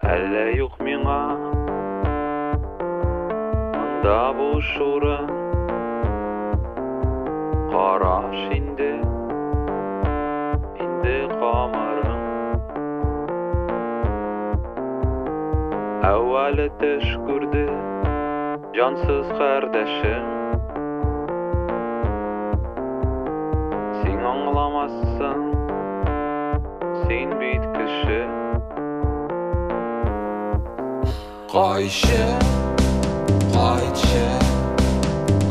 Әллә юк миңа монда буш урын, караш инде камарың. Әүвәле төш күрде җансыз кардәшем, син аңламассың, син бит кеше. Кайчы,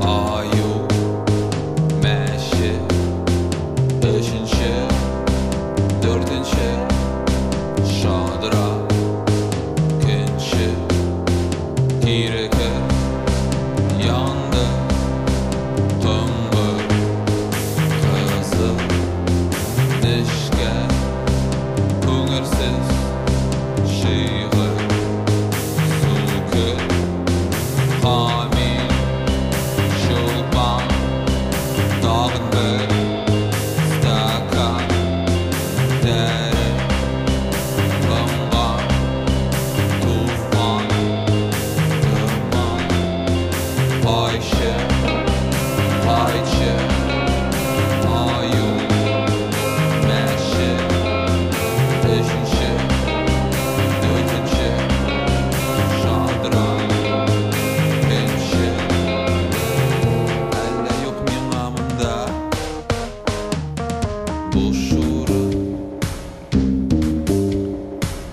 аю, мәші, үшінші, төртінші, шадыра, күнші, кирікі, янды, тұңғыр, қызыл, нішке, көңірсіз, шиғы, Amin, şulpan, dağın bir stakan, deri, bamban, tufan, duman, payşı, ayu, meşi, beşinci, dördüncü, şadran.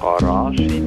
Караш